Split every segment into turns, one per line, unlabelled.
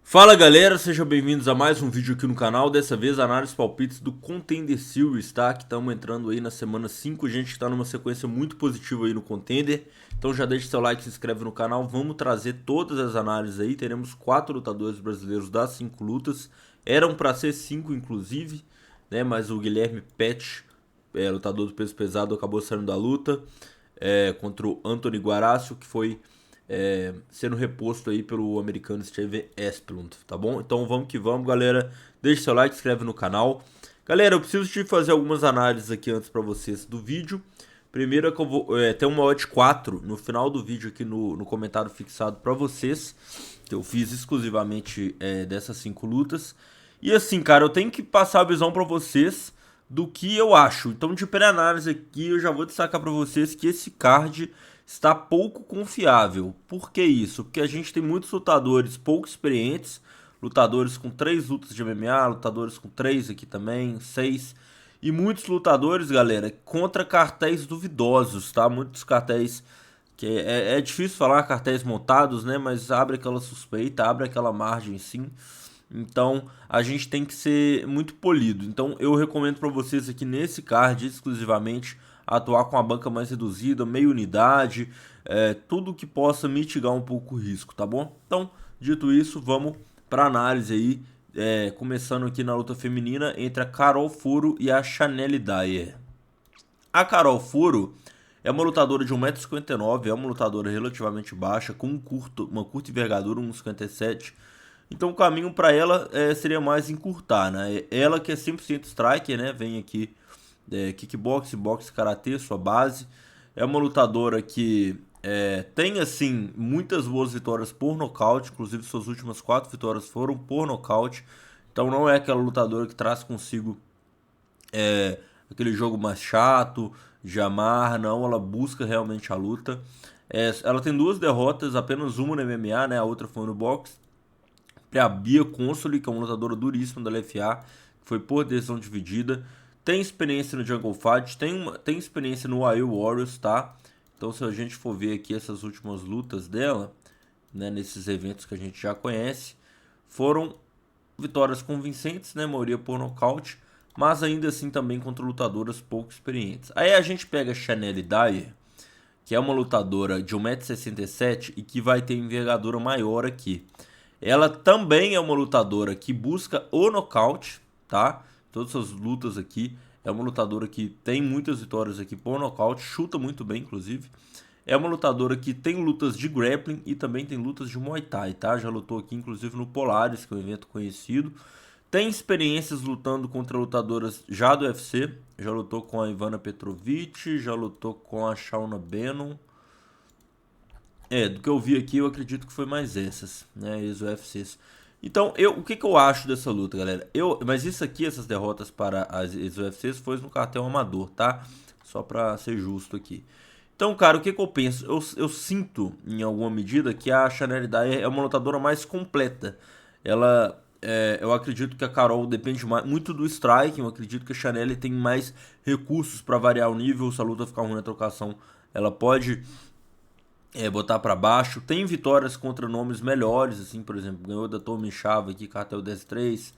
Fala galera, sejam bem-vindos a mais um vídeo aqui no canal. Dessa vez análise palpites do Contender Series, tá? Que estamos entrando aí na semana 5, gente, que tá numa sequência muito positiva aí no Contender. Então já deixa seu like, se inscreve no canal, vamos trazer todas as análises aí. Teremos 4 lutadores brasileiros das 5 lutas, eram para ser 5 inclusive, né? Mas o Guilherme Pet, lutador do peso pesado, acabou saindo da luta contra o Anthony Guarácio, que foi sendo reposto aí pelo americano Steven Esplund, tá bom? Então vamos que vamos, galera. Deixe seu like, se inscreve no canal. Galera, eu preciso de fazer algumas análises aqui antes para vocês do vídeo. Primeiro é que eu vou ter uma odd 4 no final do vídeo aqui no comentário fixado para vocês, que eu fiz exclusivamente dessas 5 lutas. E assim, cara, eu tenho que passar a visão para vocês do que eu acho. Então, de pré-análise aqui, eu já vou destacar para vocês que esse card está pouco confiável. Por que isso? Porque a gente tem muitos lutadores pouco experientes, lutadores com 3 lutas de MMA, lutadores com 3 aqui também, 6, e muitos lutadores, galera, contra cartéis duvidosos, tá? Muitos cartéis que é difícil falar cartéis montados, né? Mas abre aquela suspeita, abre aquela margem sim. Então a gente tem que ser muito polido. Então eu recomendo para vocês aqui nesse card exclusivamente atuar com a banca mais reduzida, meia unidade, tudo que possa mitigar um pouco o risco, tá bom? Então, dito isso, vamos para análise aí, começando aqui na luta feminina entre a Carol Furo e a Chanelle Dyer. A Carol Furo é uma lutadora de 1,59 m, é uma lutadora relativamente baixa, com uma curta envergadura, 1,57 m. Então o caminho para ela seria mais encurtar, né? Ela que é 100% striker, né? Vem aqui kickbox, boxe, karatê, sua base. É uma lutadora que tem, assim, muitas boas vitórias por nocaute. Inclusive suas últimas 4 vitórias foram por nocaute. Então não é aquela lutadora que traz consigo aquele jogo mais chato, de amarra, não. Ela busca realmente a luta. Ela tem 2 derrotas, apenas uma no MMA, né? A outra foi no boxe. Para Bia Consoli, que é uma lutadora duríssima da LFA, que foi por decisão dividida. Tem experiência no Jungle Fight, tem experiência no AE Warriors, tá? Então se a gente for ver aqui essas últimas lutas dela, né, nesses eventos que a gente já conhece, foram vitórias convincentes, né, maioria por nocaute, mas ainda assim também contra lutadoras pouco experientes. Aí a gente pega a Chanelle Dyer, que é uma lutadora de 1,67 m e que vai ter envergadura maior aqui. Ela também é uma lutadora que busca o nocaute, tá? Todas as lutas aqui. É uma lutadora que tem muitas vitórias aqui por nocaute, chuta muito bem, inclusive. É uma lutadora que tem lutas de grappling e também tem lutas de Muay Thai, tá? Já lutou aqui, inclusive, no Polaris, que é um evento conhecido. Tem experiências lutando contra lutadoras já do UFC. Já lutou com a Ivana Petrovic, já lutou com a Shauna Bannon. Do que eu vi aqui, eu acredito que foi mais essas, né, ex-UFCs. Então, o que eu acho dessa luta, galera? Mas isso aqui, essas derrotas para as ex-UFCs, foi no cartel amador, tá? Só pra ser justo aqui. Então, cara, o que eu penso? Eu sinto, em alguma medida, que a Chanelle Dyer é uma lutadora mais completa. Eu acredito que a Carol depende muito do strike. Eu acredito que a Chanelle tem mais recursos para variar o nível. Se a luta ficar ruim na trocação, ela pode botar para baixo. Tem vitórias contra nomes melhores, assim, por exemplo, ganhou da Tommy Chava aqui, Cartel 10-3,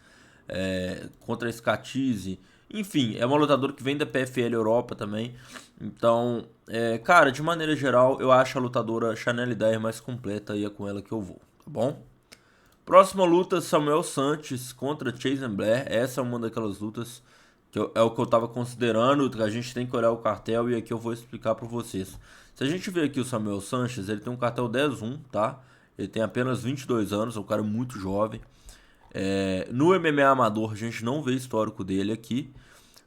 contra a Scatize. Enfim, é uma lutadora que vem da PFL Europa também. Então, cara, de maneira geral, eu acho a lutadora Chanelle Dyer mais completa e é com ela que eu vou, tá bom? Próxima luta, Samuel Santos contra Chasen Blair. Essa é uma daquelas lutas que é o que eu estava considerando, que a gente tem que olhar o cartel e aqui eu vou explicar para vocês. Se a gente ver aqui o Samuel Santos, ele tem um cartel 10-1, tá? Ele tem apenas 22 anos, é um cara muito jovem. No MMA amador a gente não vê histórico dele aqui.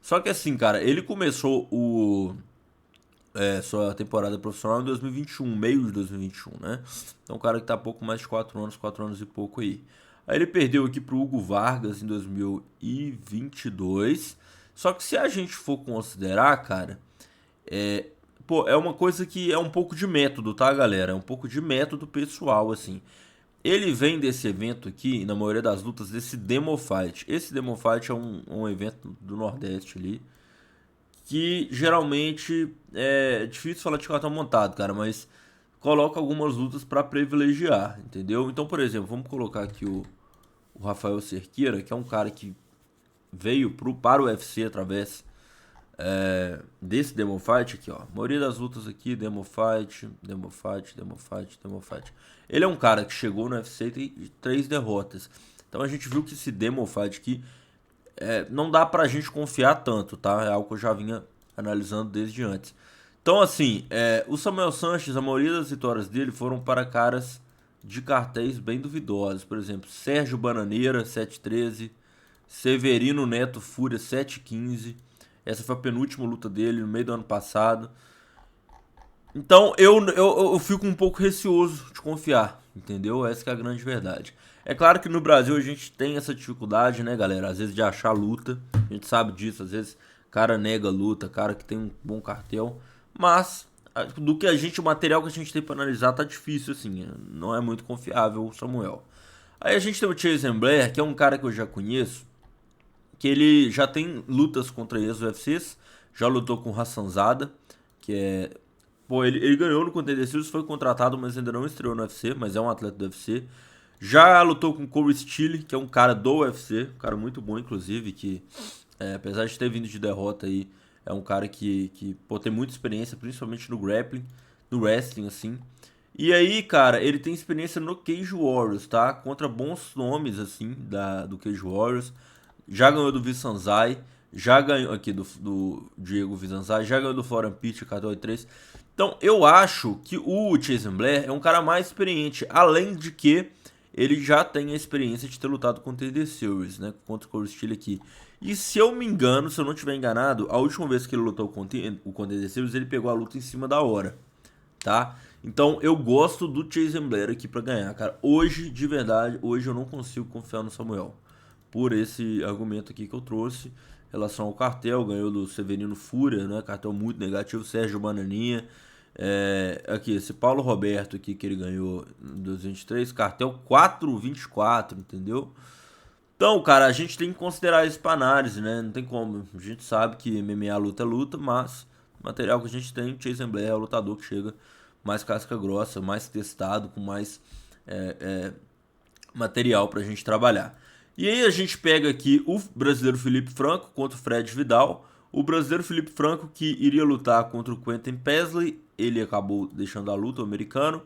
Só que assim, cara, ele começou sua temporada profissional em 2021, meio de 2021, né? Então, um cara que tá pouco mais de 4 anos e pouco aí. Aí ele perdeu aqui pro Hugo Vargas em 2022. Só que se a gente for considerar, cara, é uma coisa que é um pouco de método, tá, galera? É um pouco de método pessoal, assim. Ele vem desse evento aqui, na maioria das lutas, desse Demo Fight. Esse Demo Fight é um evento do Nordeste ali, que geralmente é difícil falar de cartão montado, cara, mas coloca algumas lutas para privilegiar, entendeu? Então, por exemplo, vamos colocar aqui o Rafael Cerqueira, que é um cara que veio para o UFC através desse Demo Fight aqui, ó. A maioria das lutas aqui, Demo Fight, Demo Fight, Demo Fight, Demo Fight. Ele é um cara que chegou no UFC e tem 3 derrotas. Então a gente viu que esse Demo Fight aqui não dá pra gente confiar tanto, tá? É algo que eu já vinha analisando desde antes. Então, assim, o Samuel Sanches, a maioria das vitórias dele foram para caras de cartéis bem duvidosos. Por exemplo, Sérgio Bananeira, 7-13. Severino Neto Fúria, 7-15. Essa foi a penúltima luta dele no meio do ano passado. Então eu fico um pouco receoso de confiar, entendeu? Essa que é a grande verdade. É claro que no Brasil a gente tem essa dificuldade, né, galera? Às vezes de achar luta. A gente sabe disso, às vezes cara nega luta, cara que tem um bom cartel. Mas do que o material que a gente tem pra analisar tá difícil, assim. Não é muito confiável o Samuel. Aí a gente tem o Chase Blair, que é um cara que eu já conheço, que ele já tem lutas contra ex-UFCs, já lutou com o Hassanzada, que é... Pô, ele ganhou no Contender Series, foi contratado, mas ainda não estreou no UFC, mas é um atleta do UFC. Já lutou com o Corey Steele, que é um cara do UFC, um cara muito bom, inclusive, que apesar de ter vindo de derrota aí, é um cara que pô, tem muita experiência, principalmente no grappling, no wrestling, assim. E aí, cara, ele tem experiência no Cage Warriors, tá? Contra bons nomes, assim, do Cage Warriors. Já ganhou do Visanzai, já ganhou aqui do Diego Visanzai, já ganhou do Florian Pitch, 14-3. Então, eu acho que o Chase Blair é um cara mais experiente, além de que ele já tem a experiência de ter lutado contra o The Series, né? Contra o Corey Steele aqui. E se eu me engano, se eu não estiver enganado, a última vez que ele lutou contra o The Series, ele pegou a luta em cima da hora, tá? Então eu gosto do Chase Blair aqui pra ganhar, cara. Hoje, de verdade, hoje eu não consigo confiar no Samuel. Por esse argumento aqui que eu trouxe, em relação ao cartel, ganhou do Severino Fúria, né? Cartel muito negativo, Sérgio Bananinha. Aqui, esse Paulo Roberto aqui que ele ganhou em 2023, cartel 4-24, entendeu? Então, cara, a gente tem que considerar isso pra análise, né? Não tem como. A gente sabe que MMA luta é luta, mas o material que a gente tem, Chase Blair é o lutador que chega mais casca grossa, mais testado, com mais material pra gente trabalhar. E aí a gente pega aqui o brasileiro Felipe Franco contra o Fred Vidal. O brasileiro Felipe Franco que iria lutar contra o Quentin Pesley, ele acabou deixando a luta, o americano.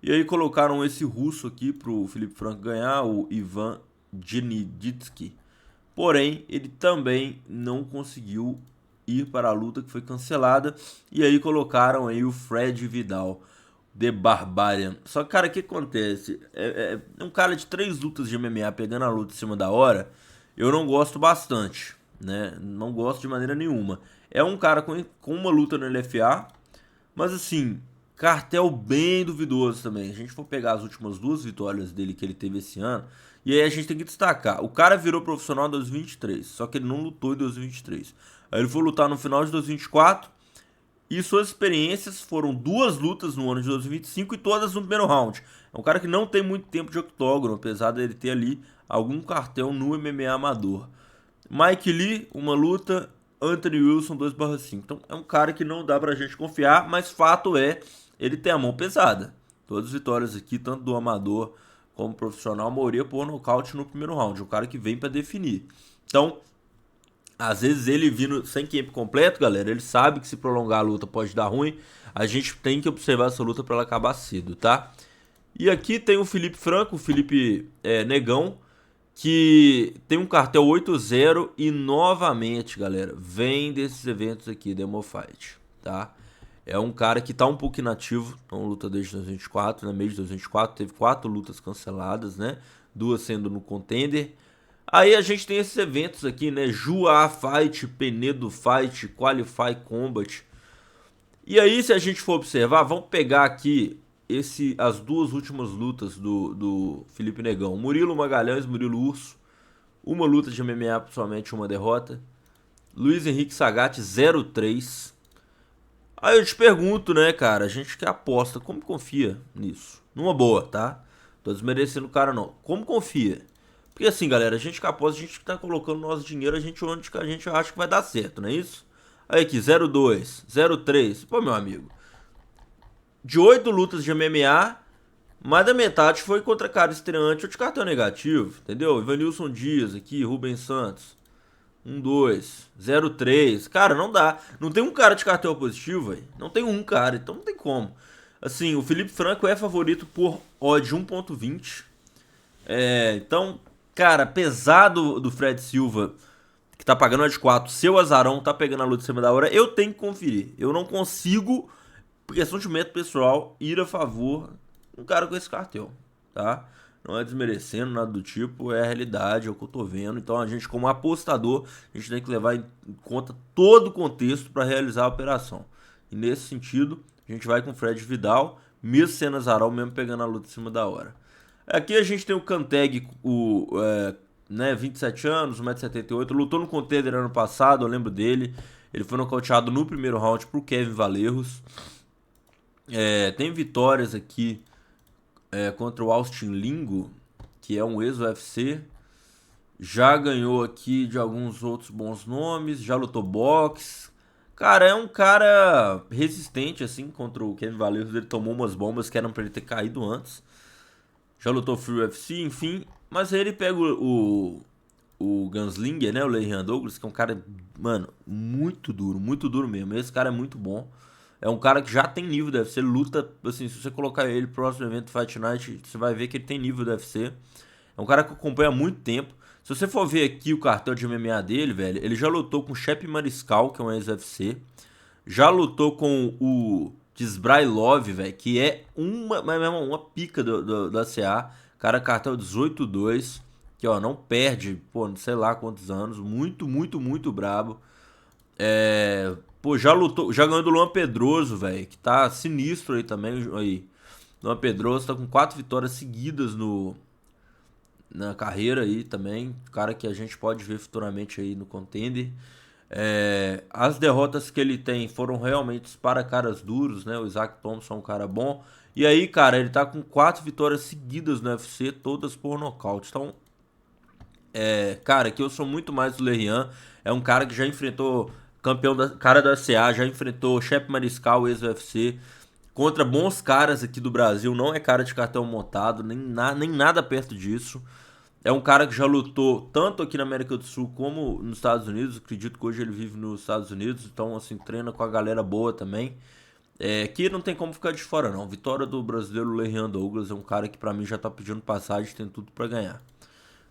E aí colocaram esse russo aqui pro Felipe Franco ganhar, o Ivan Geniditsky. Porém, ele também não conseguiu ir para a luta, que foi cancelada. E aí colocaram aí o Fred Vidal, The Barbarian. Só que, cara, o que acontece? É um cara de 3 lutas de MMA pegando a luta em cima da hora. Eu não gosto bastante, né? Não gosto de maneira nenhuma. É um cara com uma luta no LFA, mas assim, cartel bem duvidoso também. Se a gente for pegar as últimas 2 vitórias dele que ele teve esse ano, e aí a gente tem que destacar, o cara virou profissional em 2023, só que ele não lutou em 2023. Aí ele foi lutar no final de 2024, e suas experiências foram 2 lutas no ano de 2025 e todas no primeiro round. É um cara que não tem muito tempo de octógono, apesar dele ter ali algum cartel no MMA amador. Mike Lee, uma luta. Anthony Wilson, 2/5. Então é um cara que não dá pra gente confiar, mas fato é, ele tem a mão pesada. Todas as vitórias aqui, tanto do amador como profissional, a maioria por nocaute no primeiro round. Um cara que vem pra definir. Então, às vezes ele vindo sem camp completo, galera, ele sabe que se prolongar a luta pode dar ruim. A gente tem que observar essa luta pra ela acabar cedo, tá? E aqui tem o Felipe Franco, o Felipe Negão, que tem um cartel 8-0 e novamente, galera, vem desses eventos aqui, Demo Fight, tá? É um cara que tá um pouco inativo, não luta desde 2024, né? Mês de 2024, teve 4 lutas canceladas, né? 2 sendo no Contender. Aí a gente tem esses eventos aqui, né? Juá Fight, Penedo Fight, Qualify Combat. E aí, se a gente for observar, vamos pegar aqui as 2 últimas lutas do Felipe Negão. Murilo Magalhães, Murilo Urso. Uma luta de MMA, somente uma derrota. Luiz Henrique Sagatti, 0-3. Aí eu te pergunto, né, cara? A gente que aposta, como confia nisso? Numa boa, tá? Tô desmerecendo o cara, não. Como confia? Porque assim, galera, a gente que aposta, a gente que tá colocando nosso dinheiro, onde que a gente acha que vai dar certo, não é isso? Aí aqui, 0-2, 0-3. Pô, meu amigo, de 8 lutas de MMA, Mais da metade foi contra cara estreante ou de cartão negativo, entendeu? Ivanilson Dias aqui, Rubens Santos. 1-2, 0-3. Cara, não dá. Não tem um cara de cartão positivo, velho. Não tem um cara, então não tem como. Assim, o Felipe Franco é favorito por odd 1.20. Então, cara, apesar do Fred Silva, que tá pagando odd 4, seu azarão tá pegando a luta em cima da hora, eu tenho que conferir. Eu não consigo, por questão de método pessoal, ir a favor de um cara com esse cartel, tá? Não é desmerecendo, nada do tipo, é a realidade, é o que eu tô vendo. Então a gente, como apostador, a gente tem que levar em conta todo o contexto para realizar a operação. E nesse sentido, a gente vai com o Fred Vidal, mesmo sendo azarão, mesmo pegando a luta em cima da hora. Aqui a gente tem o Canteg, 27 anos, 1,78m, lutou no Contender ano passado, eu lembro dele. Ele foi nocauteado no primeiro round pro Kevin Valerros. Tem vitórias aqui contra o Austin Lingo, que é um ex-UFC. Já ganhou aqui de alguns outros bons nomes, já lutou boxe. Cara, é um cara resistente, assim, contra o Kevin Valerros. Ele tomou umas bombas que eram pra ele ter caído antes. Já lutou Free UFC, enfim. Mas aí ele pega o Gunslinger, né? O Leighan Douglas, que é um cara, mano, muito duro mesmo. Esse cara é muito bom. É um cara que já tem nível do UFC, luta, assim, se você colocar ele pro próximo evento Fight Night, você vai ver que ele tem nível do UFC. É um cara que acompanha há muito tempo. Se você for ver aqui o cartel de MMA dele, velho, ele já lutou com o Shep Mariscal, que é um ex-UFC. Já lutou com o Tisbrailov, velho, que é uma pica do ACA. Cara, cartel 18-2, que, ó, não perde, pô, não sei lá quantos anos. Muito brabo. Pô, já lutou, já ganhou do Luan Pedroso, velho, que tá sinistro aí também, aí. Luan Pedroso tá com 4 vitórias seguidas na carreira aí também, cara que a gente pode ver futuramente aí no Contender. As derrotas que ele tem foram realmente para caras duros, né? O Isaac Thompson é um cara bom. E aí, cara, ele tá com 4 vitórias seguidas no UFC, todas por nocaute. Então, cara, que eu sou muito mais do Leighan. É um cara que já enfrentou cara da CA, já enfrentou Shep Mariscal, ex-UFC, contra bons caras aqui do Brasil. Não é cara de cartão montado, nem nada perto disso. É um cara que já lutou tanto aqui na América do Sul como nos Estados Unidos. Acredito que hoje ele vive nos Estados Unidos, então assim, treina com a galera boa também. Que não tem como ficar de fora não. Vitória do brasileiro Leighan Douglas, é um cara que pra mim já tá pedindo passagem, tem tudo pra ganhar.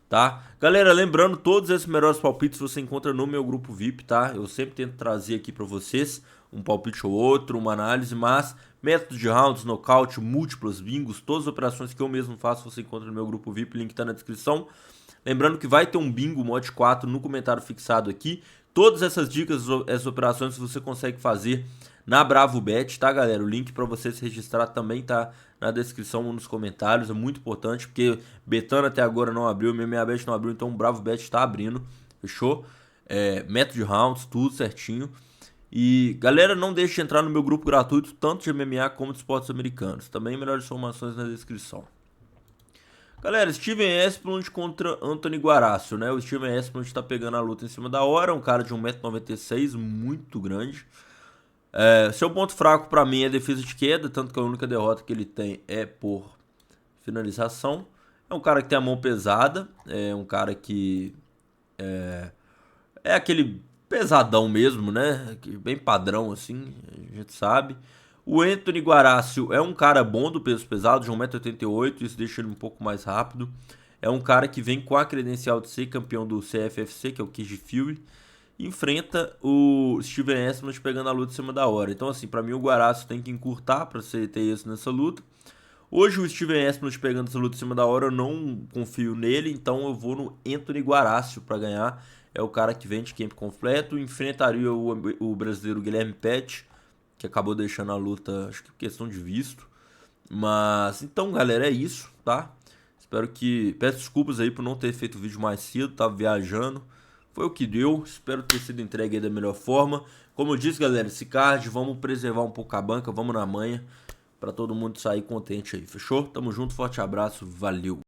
Tá? Galera, lembrando, todos esses melhores palpites você encontra no meu grupo VIP, tá? Eu sempre tento trazer aqui pra vocês um palpite ou outro, uma análise, mas método de rounds, nocaute, múltiplos, bingos, todas as operações que eu mesmo faço você encontra no meu grupo VIP, link tá na descrição. Lembrando que vai ter um bingo mod 4 no comentário fixado aqui. Todas essas dicas, essas operações você consegue fazer na BravoBet, tá, galera? O link para você se registrar também tá na descrição ou nos comentários. É muito importante, porque Betano até agora não abriu, MMABet não abriu, então o BravoBet tá abrindo, fechou? Método de rounds, tudo certinho. E, galera, não deixe de entrar no meu grupo gratuito, tanto de MMA como de esportes americanos. Também melhores informações na descrição. Galera, Steven Esplund contra Anthony Guarácio, né? O Steven Esplund tá pegando a luta em cima da hora, um cara de 1,96m, muito grande. Seu ponto fraco pra mim é a defesa de queda, tanto que a única derrota que ele tem é por finalização. É um cara que tem a mão pesada, é um cara que é aquele pesadão mesmo, né? Bem padrão assim, a gente sabe. O Anthony Guarácio é um cara bom do peso pesado, de 1,88m, isso deixa ele um pouco mais rápido. É um cara que vem com a credencial de ser campeão do CFFC, que é o Cage Fury. Enfrenta o Steven Esplund pegando a luta em cima da hora. Então, assim, pra mim o Guarácio tem que encurtar pra você ter isso nessa luta. Hoje o Steven Esplund pegando essa luta em cima da hora, eu não confio nele, então eu vou no Anthony Guarácio pra ganhar. É o cara que vem de camp completo. Enfrentaria o brasileiro Guilherme Pet, que acabou deixando a luta, acho que por questão de visto. Mas, então, galera, é isso, tá? Espero que... Peço desculpas aí por não ter feito o vídeo mais cedo, tava viajando. Foi o que deu, espero ter sido entregue aí da melhor forma. Como eu disse, galera, esse card, vamos preservar um pouco a banca, vamos na manha, pra todo mundo sair contente aí, fechou? Tamo junto, forte abraço, valeu!